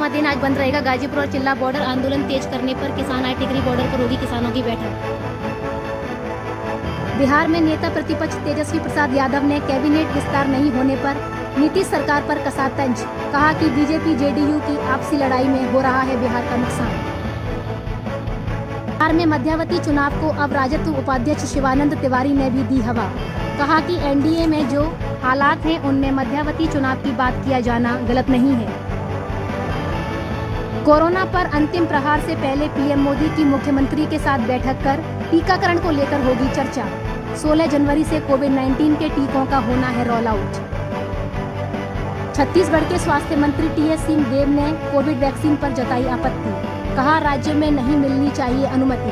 9वां दिन आज बंद रहेगा। गाजीपुर और चिल्ला बॉर्डर आंदोलन तेज करने पर किसान आए टिकरी बॉर्डर पर होगी किसानों की बैठक। बिहार में नेता प्रतिपक्ष तेजस्वी प्रसाद यादव ने कैबिनेट विस्तार नहीं होने पर नीतीश सरकार पर कसा तंज। कहा कि बीजेपी जेडीयू की आपसी लड़ाई में हो रहा है बिहार का नुकसान। बिहार में मध्यावधि चुनाव को अब राजद उपाध्यक्ष शिवानंद तिवारी ने भी दी हवा। कहा कि एनडीए में जो हालात हैं उनमें मध्यावधि चुनाव की बात किया जाना गलत नहीं है। कोरोना पर अंतिम प्रहार से पहले पीएम मोदी की मुख्यमंत्री के साथ बैठक कर टीकाकरण को लेकर होगी चर्चा। 16 जनवरी से कोविड-19 के टीकों का होना है रोल आउट। छत्तीसगढ़ के स्वास्थ्य मंत्री टीएस सिंहदेव ने कोविड वैक्सीन पर जताई आपत्ति। कहा राज्य में नहीं मिलनी चाहिए अनुमति।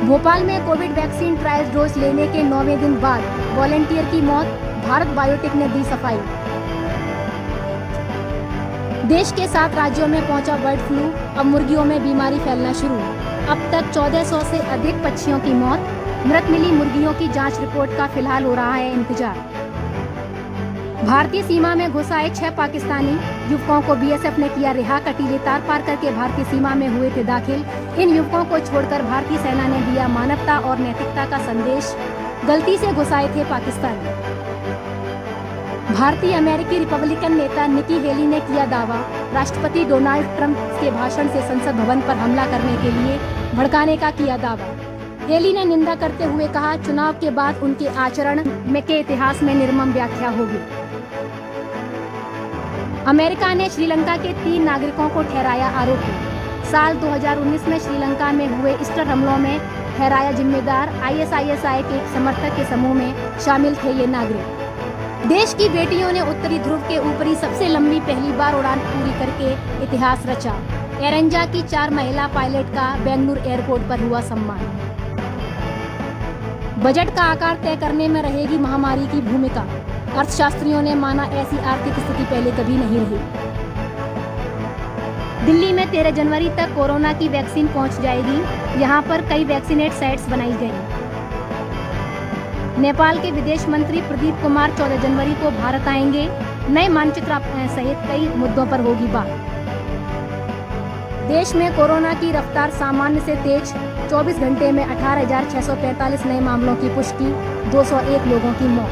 भोपाल में कोविड वैक्सीन ट्रायल डोज लेने के 9वें दिन बाद वॉलेंटियर की मौत, भारत बायोटेक ने दी सफाई। देश के 7 राज्यों में पहुंचा बर्ड फ्लू, अब मुर्गियों में बीमारी फैलना शुरू। अब तक 1400 से अधिक पक्षियों की मौत। मृत मिली मुर्गियों की जांच रिपोर्ट का फिलहाल हो रहा है इंतजार। भारतीय सीमा में घुस आए 6 पाकिस्तानी युवकों को बीएसएफ ने किया रिहा। कटीले तार पार करके भारतीय सीमा में हुए थे दाखिल। इन युवकों को छोड़कर भारतीय सेना ने दिया मानवता और नैतिकता का संदेश। गलती से घुस आए थे पाकिस्तानी। भारतीय अमेरिकी रिपब्लिकन नेता निकी हेली ने किया दावा। राष्ट्रपति डोनाल्ड ट्रंप के भाषण से संसद भवन पर हमला करने के लिए भड़काने का किया दावा। हेली ने निंदा करते हुए कहा चुनाव के बाद उनके आचरण में के इतिहास में निर्मम व्याख्या होगी। अमेरिका ने श्रीलंका के 3 नागरिकों को ठहराया आरोपी। साल 2019 में श्रीलंका में हुए ईस्टर हमलों में ठहराया जिम्मेदार। आईएसआईएसआई के एक समर्थक के समूह में शामिल थे ये नागरिक। देश की बेटियों ने उत्तरी ध्रुव के ऊपरी सबसे लंबी पहली बार उड़ान पूरी करके इतिहास रचा। एरेंजा की 4 महिला पायलट का बेंगलुरु एयरपोर्ट पर हुआ सम्मान। बजट का आकार तय करने में रहेगी महामारी की भूमिका। अर्थशास्त्रियों ने माना ऐसी आर्थिक स्थिति पहले कभी नहीं रही। दिल्ली में 13 जनवरी तक कोरोना की वैक्सीन पहुंच जाएगी। यहां पर कई वैक्सीनेट साइट्स बनाई गई। नेपाल के विदेश मंत्री प्रदीप कुमार 14 जनवरी को भारत आएंगे। नए मानचित्र सहित कई मुद्दों पर होगी बात। देश में कोरोना की रफ्तार सामान्य से तेज। 24 घंटे में 18,645 नए मामलों की पुष्टि, 201 लोगों की मौत।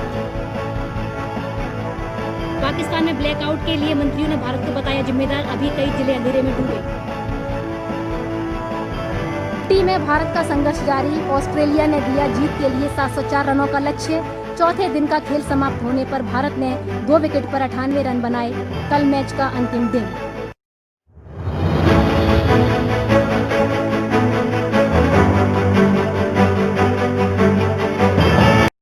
पाकिस्तान में ब्लैकआउट के लिए मंत्रियों ने भारत को बताया जिम्मेदार। अभी कई जिले अंधेरे में डूबे। टी में भारत का संघर्ष जारी। ऑस्ट्रेलिया ने दिया जीत के लिए 704 रनों का लक्ष्य। चौथे दिन का खेल समाप्त होने पर भारत ने 2 विकेट पर 98 रन बनाए। कल मैच का अंतिम दिन।